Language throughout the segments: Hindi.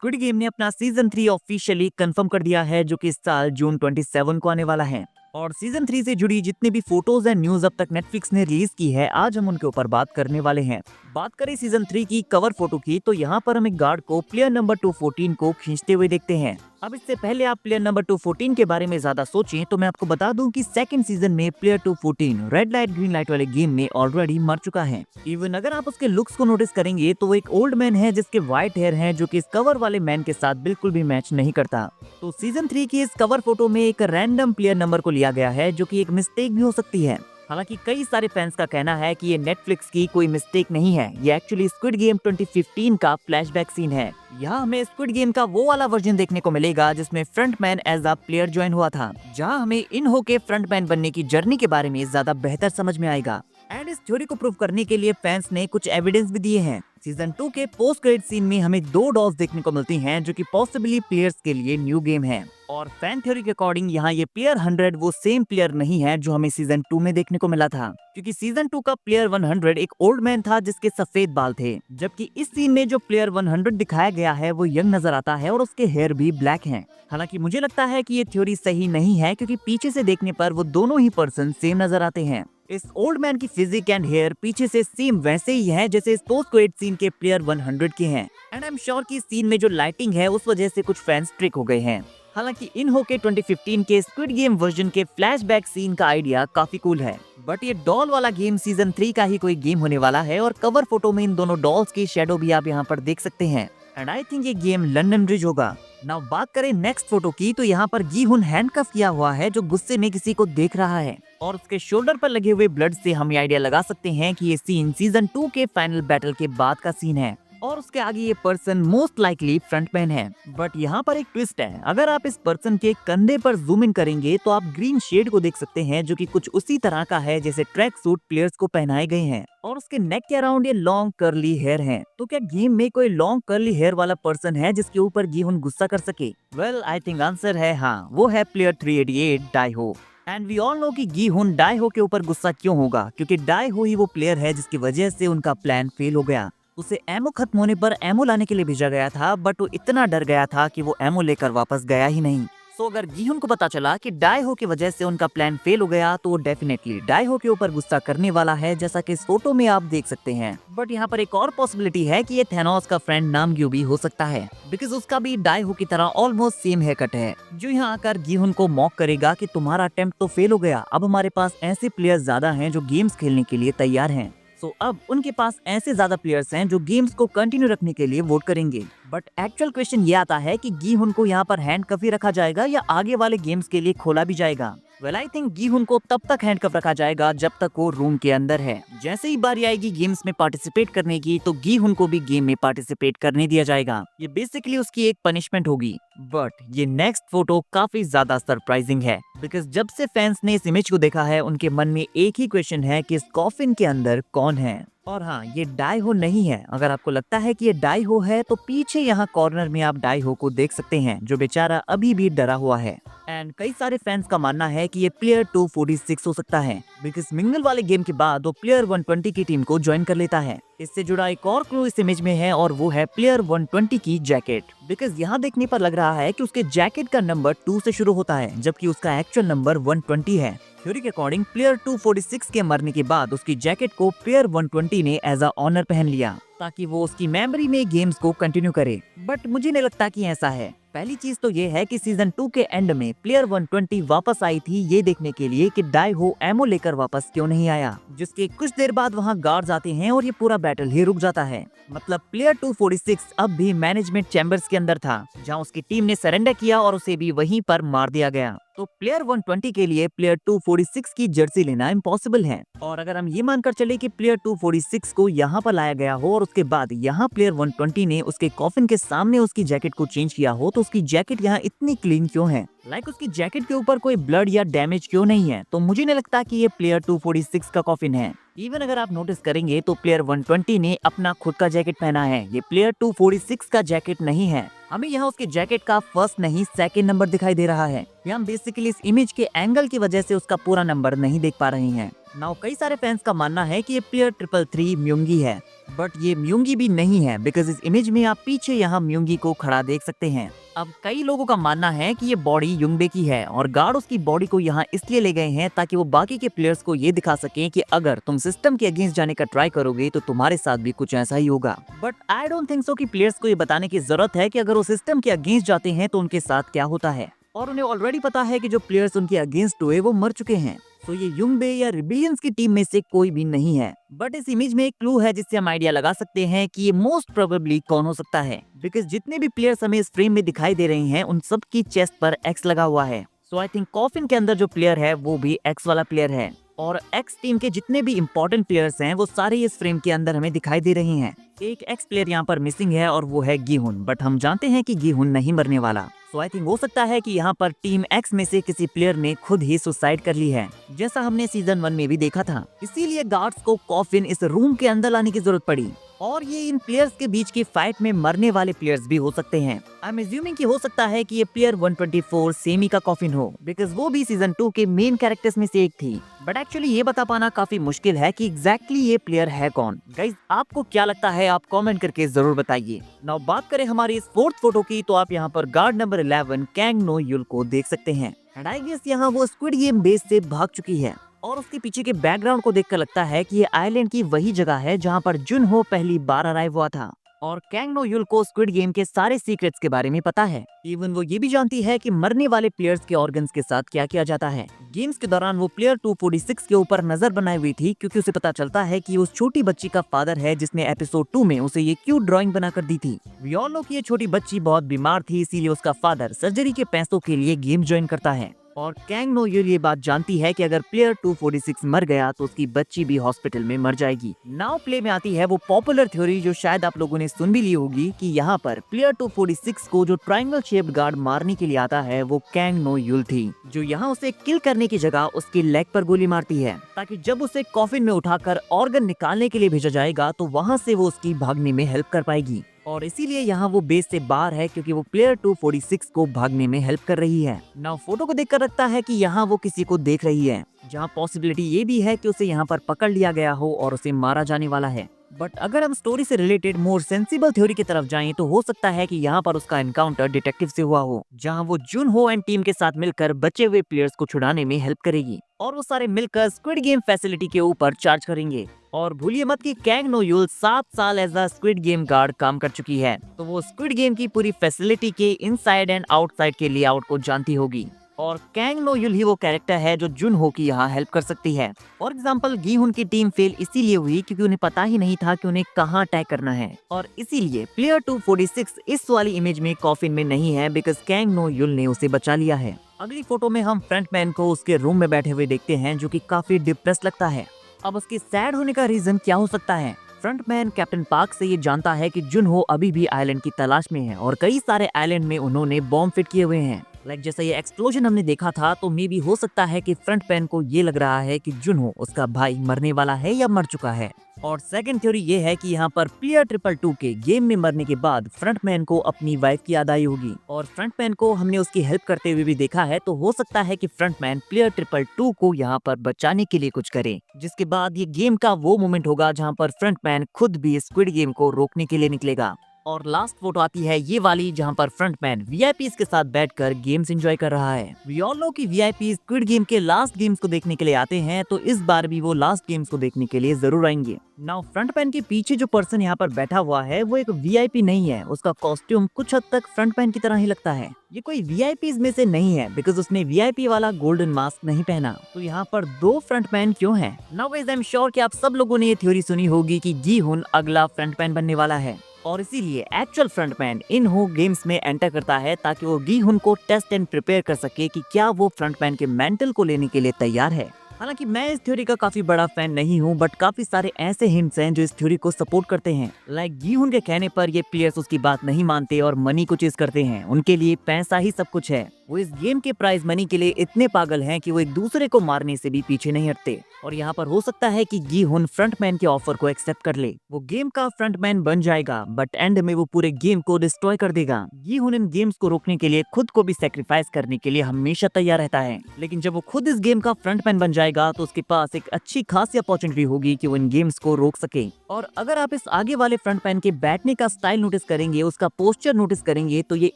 स्क्विड गेम ने अपना सीजन 3 ऑफिशियली कंफर्म कर दिया है, जो कि इस साल जून 27 को आने वाला है। और सीजन 3 से जुड़ी जितने भी फोटोज एंड न्यूज अब तक नेटफ्लिक्स ने रिलीज की है, आज हम उनके ऊपर बात करने वाले हैं। बात करें सीजन 3 की कवर फोटो की, तो यहाँ पर हम एक गार्ड को प्लेयर नंबर 214 को खींचते हुए देखते हैं। अब इससे पहले आप प्लेयर नंबर 214 के बारे में ज्यादा सोचें तो मैं आपको बता दूं कि सेकंड सीजन में player 214 red light green light वाले गेम में ऑलरेडी मर चुका है। इवन अगर आप उसके लुक्स को नोटिस करेंगे तो वो एक ओल्ड मैन है जिसके व्हाइट हेयर हैं, जो कि इस कवर वाले मैन के साथ बिल्कुल भी मैच नहीं करता। तो सीजन 3 की इस कवर फोटो में एक रैंडम प्लेयर नंबर को लिया गया है, जो कि एक मिस्टेक भी हो सकती है। हालांकि कई सारे फैंस का कहना है कि ये नेटफ्लिक्स की कोई मिस्टेक नहीं है, ये एक्चुअली स्क्विड गेम 2015 का फ्लैशबैक सीन है। यहाँ हमें स्क्विड गेम का वो वाला वर्जन देखने को मिलेगा जिसमें frontman as a player join हुआ था, जहाँ हमें इनहो के फ्रंटमैन बनने की जर्नी के बारे में ज्यादा बेहतर समझ में आएगा। एंड इस थ्योरी को प्रूव करने के लिए फैंस ने कुछ एविडेंस भी दिए हैं। सीजन 2 के पोस्ट क्रेडिट सीन में हमें 2 डॉल्स देखने को मिलती हैं, जो कि पॉसिबली प्लेयर्स के लिए न्यू गेम है। और फैन थ्योरी के अकॉर्डिंग यहाँ ये प्लेयर 100 वो सेम प्लेयर नहीं है जो हमें सीजन 2 में देखने को मिला था, क्योंकि सीजन 2 का प्लेयर 100 एक ओल्ड मैन था जिसके सफेद बाल थे, जबकि इस सीन में जो प्लेयर 100 दिखाया गया है वो यंग नजर आता है और उसके हेयर भी ब्लैक हैं। हालांकि मुझे लगता है कि ये थ्योरी सही नहीं है, क्योंकि पीछे से देखने पर वो दोनों ही पर्सन सेम नजर आते हैं। इस ओल्ड मैन की फिजिक एंड हेयर पीछे से सेम वैसे ही है जैसे इस पोस्ट क्रेडिट सीन के प्लेयर 100 के हैं। एंड आई एम श्योर कि इस सीन में जो लाइटिंग है उस वजह से कुछ फैंस ट्रिक हो गए हैं। हालांकि इनहो के 2015 के स्क्विड गेम वर्जन के फ्लैशबैक सीन का आइडिया काफी कूल है, बट ये डॉल वाला गेम सीजन 3 का ही कोई गेम होने वाला है। और कवर फोटो में इन दोनों डॉल्स की शेडो भी आप यहाँ पर देख सकते हैं। एंड आई थिंक ये गेम लंदन ब्रिज होगा। नाउ बात करें नेक्स्ट फोटो की, तो यहाँ पर गीहुन हैंडकफ किया हुआ है, जो गुस्से में किसी को देख रहा है। और उसके शोल्डर पर लगे हुए ब्लड से हम ये आइडिया लगा सकते हैं कि ये सीन सीजन 2 के फाइनल बैटल के बाद का सीन है। और उसके आगे ये पर्सन मोस्ट लाइकली फ्रंटमैन है। बट यहाँ पर एक ट्विस्ट है, अगर आप इस पर्सन के कंधे पर जूम इन करेंगे तो आप ग्रीन शेड को देख सकते हैं, जो कि कुछ उसी तरह का है जैसे ट्रैक सूट प्लेयर्स को पहनाए गए हैं। और उसके नेक के अराउंड ये लॉन्ग कर्ली हेयर हैं। तो क्या गेम में कोई लॉन्ग कर्ली हेयर वाला पर्सन है जिसके ऊपर गीहुन गुस्सा कर सके? वेल आई थिंक आंसर है हाँ, वो है player 388 Daeho. And we all know कि गीहुन डाइहो के ऊपर गुस्सा क्यों होगा, क्योंकि डाइहो ही वो प्लेयर है जिसकी वजह से उनका प्लान फेल हो गया। उसे एमो खत्म होने पर एमो लाने के लिए भेजा गया था, बट वो इतना डर गया था कि वो एमो लेकर वापस गया ही नहीं। सो अगर गीहुन को पता चला कि डाइहो की वजह से उनका प्लान फेल हो गया, तो वो डेफिनेटली डाइहो के ऊपर गुस्सा करने वाला है, जैसा कि इस फोटो में आप देख सकते हैं। बट यहाँ पर एक और पॉसिबिलिटी है कि ये थैनोस का फ्रेंड नामग्यू भी हो सकता है, बिकॉज उसका भी डाइहो की तरह ऑलमोस्ट सेम हेयर कट है, जो यहाँ आकर गीहुन को मॉक करेगा कि तुम्हारा अटेम्प्ट तो फेल हो गया, अब हमारे पास ऐसे प्लेयर्स ज्यादा हैं जो गेम्स खेलने के लिए तैयार हैं। सो अब उनके पास ऐसे ज्यादा प्लेयर्स हैं जो गेम्स को कंटिन्यू रखने के लिए वोट करेंगे। बट एक्चुअल क्वेश्चन ये आता है कि गीहुन को यहाँ पर हैंडकफ ही रखा जाएगा या आगे वाले गेम्स के लिए खोला भी जाएगा? वेल आई थिंक गीहुन को तब तक हैंडकफ रखा जाएगा जब तक वो रूम के अंदर है। जैसे ही बारी आएगी गेम्स में पार्टिसिपेट करने की, तो गीहुन को भी गेम में पार्टिसिपेट करने दिया जाएगा। ये बेसिकली उसकी एक पनिशमेंट होगी। बट ये नेक्स्ट फोटो काफी ज्यादा सरप्राइजिंग है, बिकॉज जब से फैंस ने इस इमेज को देखा है उनके मन में एक ही क्वेश्चन है कि इस कॉफिन के अंदर कौन है। और हाँ, ये डाइहो नहीं है। अगर आपको लगता है कि ये डाइहो है, तो पीछे यहाँ कॉर्नर में आप डाइहो को देख सकते हैं, जो बेचारा अभी भी डरा हुआ है। एंड कई सारे फैंस का मानना है कि ये प्लेयर 246 हो सकता है, बिकॉज मिंगल वाले गेम के बाद वो प्लेयर 120 की टीम को ज्वाइन कर लेता है। इससे जुड़ा एक और क्लू इस इमेज में है, और वो है प्लेयर 120 की जैकेट, बिकॉज यहाँ देखने पर लग रहा है कि उसके जैकेट का नंबर 2 से शुरू होता है, जबकि उसका एक्चुअल नंबर 120 है। थ्योरी के अकॉर्डिंग प्लेयर 246 के मरने के बाद उसकी जैकेट को प्लेयर 120 ने एज अ ऑनर पहन लिया, ताकि वो उसकी मेमोरी में गेम्स को कंटिन्यू करे। बट मुझे नहीं लगता कि ऐसा है। पहली चीज तो ये है कि सीजन 2 के एंड में प्लेयर 120 वापस आई थी ये देखने के लिए कि डाइहो एमो लेकर वापस क्यों नहीं आया, जिसके कुछ देर बाद वहाँ गार्ड्स आते हैं और ये पूरा बैटल ही रुक जाता है। मतलब प्लेयर 246 अब भी मैनेजमेंट चैम्बर्स के अंदर था, जहाँ उसकी टीम ने सरेंडर किया और उसे भी वहीं पर मार दिया गया। तो प्लेयर 120 के लिए प्लेयर 246 की जर्सी लेना इम्पॉसिबल है। और अगर हम ये मानकर चले कि प्लेयर 246 को यहाँ पर लाया गया हो और उसके बाद यहाँ प्लेयर 120 ने उसके कॉफिन के सामने उसकी जैकेट को चेंज किया हो, तो उसकी जैकेट यहाँ इतनी क्लीन क्यों है? उसकी जैकेट के ऊपर कोई ब्लड या डैमेज क्यों नहीं है? तो मुझे नहीं लगता कि ये प्लेयर 246 का कॉफिन है। इवन अगर आप नोटिस करेंगे तो प्लेयर 120 ने अपना खुद का जैकेट पहना है, ये प्लेयर 246 का जैकेट नहीं है। हमें यहाँ उसके जैकेट का फर्स्ट नहीं सेकंड नंबर दिखाई दे रहा है। हम बेसिकली इस इमेज के एंगल की वजह से उसका पूरा नंबर नहीं देख पा रहे हैं। नाउ कई सारे फैंस का मानना है कि ये प्लेयर 333 म्योंगी है, बट ये म्योंगी भी नहीं है बिकॉज इस इमेज में आप पीछे यहाँ म्योंगी को खड़ा देख सकते हैं। अब कई लोगों का मानना है कि ये बॉडी युंगबे की है और गार्ड उसकी बॉडी को यहाँ इसलिए ले गए हैं ताकि वो बाकी के प्लेयर्स को ये दिखा सकें कि अगर तुम सिस्टम के अगेंस्ट जाने का ट्राई करोगे तो तुम्हारे साथ भी कुछ ऐसा ही होगा। But I don't think so कि प्लेयर्स को ये बताने की जरूरत है कि अगर वो सिस्टम के अगेंस्ट जाते हैं तो उनके साथ क्या होता है, और उन्हें ऑलरेडी पता है कि जो प्लेयर्स उनके अगेंस्ट हुए वो मर चुके हैं। तो ये युंगबे या रिबिलियंस की टीम में से कोई भी नहीं है। बट इस इमेज में एक क्लू है जिससे हम आइडिया लगा सकते हैं कि ये मोस्ट प्रोबेबली कौन हो सकता है, बिकॉज जितने भी प्लेयर्स हमें इस फ्रेम में दिखाई दे रहे हैं उन सब की चेस्ट पर एक्स लगा हुआ है। सो आई थिंक कॉफिन के अंदर जो प्लेयर है वो भी एक्स वाला प्लेयर है, और एक्स टीम के जितने भी इंपॉर्टेंट प्लेयर्स हैं वो सारे इस फ्रेम के अंदर हमें दिखाई दे रहे हैं। एक एक्स प्लेयर यहाँ पर मिसिंग है और वो है गीहुन, बट हम जानते हैं कि गीहुन नहीं मरने वाला। सो आई थिंक हो सकता है कि यहाँ पर टीम एक्स में से किसी प्लेयर ने खुद ही सुसाइड कर ली है, जैसा हमने सीजन 1 में भी देखा था। इसीलिए गार्ड्स को कॉफिन इस रूम के अंदर लाने की जरूरत पड़ी, और ये इन प्लेयर्स के बीच की फाइट में मरने वाले प्लेयर्स भी हो सकते हैं। आई एम एज्यूमिंग कि हो सकता है कि ये प्लेयर 124 सेमी का कॉफिन हो, बिकॉज वो भी सीजन 2 के मेन कैरेक्टर्स में से एक थी। बट एक्चुअली ये बता पाना काफी मुश्किल है कि एग्जैक्टली ये प्लेयर है कौन। गाइस आपको क्या लगता है, आप कमेंट करके जरूर बताइए। नाउ बात करें हमारी इस फोर्थ फोटो की, तो आप यहाँ पर guard number 11 Kang Noeul को देख सकते हैं। एंड आई गेस यहाँ वो स्क्विड गेम बेस से भाग चुकी है, और उसके पीछे के बैकग्राउंड को देखकर लगता है कि ये आइलैंड की वही जगह है जहाँ पर जुनहो पहली बार अराइव हुआ था। और कैंग नो युल को स्क्विड गेम के सारे सीक्रेट्स के बारे में पता है। इवन वो ये भी जानती है कि मरने वाले प्लेयर्स के ऑर्गन्स के साथ क्या किया जाता है। गेम्स के दौरान वो प्लेयर 246 के ऊपर नजर बनाई हुई थी, क्योंकि उसे पता चलता है कि उस छोटी बच्ची का फादर है जिसने एपिसोड 2 में उसे ये क्यूट ड्राइंग बनाकर दी थी। वी ऑल नो कि ये छोटी बच्ची बहुत बीमार थी, इसीलिए उसका फादर सर्जरी के पैसों के लिए गेम ज्वाइन करता है। और कैंग नो युल ये बात जानती है कि अगर प्लेयर 246 मर गया तो उसकी बच्ची भी हॉस्पिटल में मर जाएगी। नाउ प्ले में आती है वो पॉपुलर थ्योरी जो शायद आप लोगों ने सुन भी ली होगी, कि यहाँ पर प्लेयर 246 को जो ट्रायंगल शेप्ड गार्ड मारने के लिए आता है वो कैंग नो युल थी, जो यहाँ उसे किल करने की जगह उसकी लेग पर गोली मारती है, ताकि जब उसे कॉफिन में उठाकर ऑर्गन निकालने के लिए भेजा जाएगा तो वहाँ से वो उसकी भागने में हेल्प कर पाएगी। और इसीलिए यहाँ वो बेस से बाहर है, क्योंकि वो प्लेयर 246 को भागने में हेल्प कर रही है। नाउ फोटो को देखकर लगता है कि यहाँ वो किसी को देख रही है, जहाँ पॉसिबिलिटी ये भी है कि उसे यहाँ पर पकड़ लिया गया हो और उसे मारा जाने वाला है। बट अगर हम स्टोरी से रिलेटेड मोर सेंसिबल थ्योरी की तरफ जाएं तो हो सकता है कि यहाँ पर उसका एनकाउंटर डिटेक्टिव से हुआ हो, जहाँ वो जुनहो एंड टीम के साथ मिलकर बचे हुए प्लेयर्स को छुड़ाने में हेल्प करेगी, और वो सारे मिलकर स्क्विड गेम फैसिलिटी के ऊपर चार्ज करेंगे। और भूलिए मत कि कैंग नो युल 7 साल as a squid game guard काम कर चुकी है, तो वो स्क्विड गेम की पूरी फैसिलिटी के इनसाइड एंड आउटसाइड के लेआउट को जानती होगी। और कैंग नो युल ही वो कैरेक्टर है जो जुनहो की यहाँ हेल्प कर सकती है। फॉर एग्जाम्पल गीहुन की टीम फेल इसीलिए हुई क्योंकि उन्हें पता ही नहीं था कि उन्हें कहाँ अटैक करना है, और इसीलिए प्लेयर 246 इस वाली इमेज में कॉफिन में नहीं है, बिकॉज कैंग नो युल ने उसे बचा लिया है। अगली फोटो में हम फ्रंटमैन को उसके रूम में बैठे हुए देखते हैं, जो कि काफी डिप्रेस लगता है। अब उसके सैड होने का रीजन क्या हो सकता है? फ्रंटमैन कैप्टन पार्क से ये जानता है कि जुनहो अभी भी आइलैंड की तलाश में है, और कई सारे आइलैंड में उन्होंने बॉम्ब फिट किए हुए हैं। जैसा ये एक्सप्लोजन हमने देखा था, तो मे भी हो सकता है कि फ्रंटमैन को ये लग रहा है कि जुनहो उसका भाई मरने वाला है या मर चुका है। और सेकंड थ्योरी ये है कि यहाँ पर प्लेयर 222 के गेम में मरने के बाद फ्रंटमैन को अपनी वाइफ की याद आई होगी, और फ्रंटमैन को हमने उसकी हेल्प करते हुए भी देखा है, तो हो सकता है कि फ्रंटमैन प्लेयर 222 को यहाँ पर बचाने के लिए कुछ करे, जिसके बाद ये गेम का वो मोमेंट होगा जहाँ पर फ्रंटमैन खुद भी स्क्विड गेम को रोकने के लिए निकलेगा। और लास्ट फोटो आती है ये वाली, जहाँ पर फ्रंटमैन वीआईपीज के साथ बैठकर गेम्स एंजॉय कर रहा है। वी ऑल नो कि वीआईपीज स्क्विड गेम के लास्ट गेम्स को देखने के लिए आते हैं, तो इस बार भी वो लास्ट गेम्स को देखने के लिए जरूर आएंगे। नाउ फ्रंटमैन के पीछे जो पर्सन यहाँ पर बैठा हुआ है वो एक वीआईपी नहीं है, उसका कॉस्ट्यूम कुछ हद तक फ्रंटमैन की तरह ही लगता है। ये कोई वीआईपीज में से नहीं है, बिकॉज उसने वीआईपी वाला गोल्डन मास्क नहीं पहना। तो यहाँ पर 2 फ्रंटमैन क्यों हैं? Now guys I am sure कि आप सब लोगों ने ये थ्योरी सुनी होगी कि गीहुन अगला फ्रंटमैन बनने वाला है, और इसीलिए एक्चुअल फ्रंटमैन इनहो गेम्स में एंटर करता है ताकि वो गीहुन को टेस्ट एंड प्रिपेयर कर सके कि क्या वो फ्रंटमैन के मेंटल को लेने के लिए तैयार है। हालांकि मैं इस थ्योरी का काफी बड़ा फैन नहीं हूँ, बट काफी सारे ऐसे हिंट्स हैं जो इस थ्योरी को सपोर्ट करते हैं। गीहुन के कहने पर ये प्लेयर्स उसकी बात नहीं मानते और मनी को चेज करते हैं, उनके लिए पैसा ही सब कुछ है। वो इस गेम के प्राइज मनी के लिए इतने पागल हैं कि वो एक दूसरे को मारने से भी पीछे नहीं हटते। और यहाँ पर हो सकता है कि गी हुन फ्रंटमैन के ऑफर को एक्सेप्ट कर ले। वो गेम का फ्रंटमैन बन जाएगा बट एंड में वो पूरे गेम को डिस्ट्रॉय कर देगा। गी हुन इन गेम्स को रोकने के लिए खुद को भी सेक्रीफाइस करने के लिए हमेशा तैयार रहता है, लेकिन जब वो खुद इस गेम का फ्रंटमैन बन जाएगा तो उसके पास एक अच्छी खासी अपॉर्चुनिटी होगी कि वो इन गेम्स को रोक सके। और अगर आप इस आगे वाले फ्रंटमैन के बैठने का स्टाइल नोटिस करेंगे, उसका पोस्चर नोटिस करेंगे, तो ये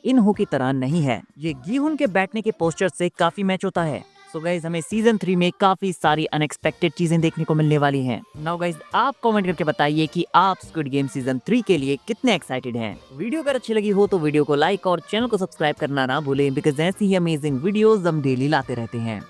इन हो की तरह नहीं है। ये गी हुन के बैठने के पोस्चर से काफी मैच होता है। सो गाइज हमें सीजन 3 में काफी सारी अनएक्सपेक्टेड चीजें देखने को मिलने वाली हैं। नाउ गाइज आप कमेंट करके बताइए कि आप स्क्विड गेम सीजन 3 के लिए कितने एक्साइटेड हैं। वीडियो अगर अच्छी लगी हो तो वीडियो को लाइक और चैनल को सब्सक्राइब करना ना भूलें, बिकॉज ऐसी ही अमेजिंग वीडियोस हम डेली लाते रहते हैं।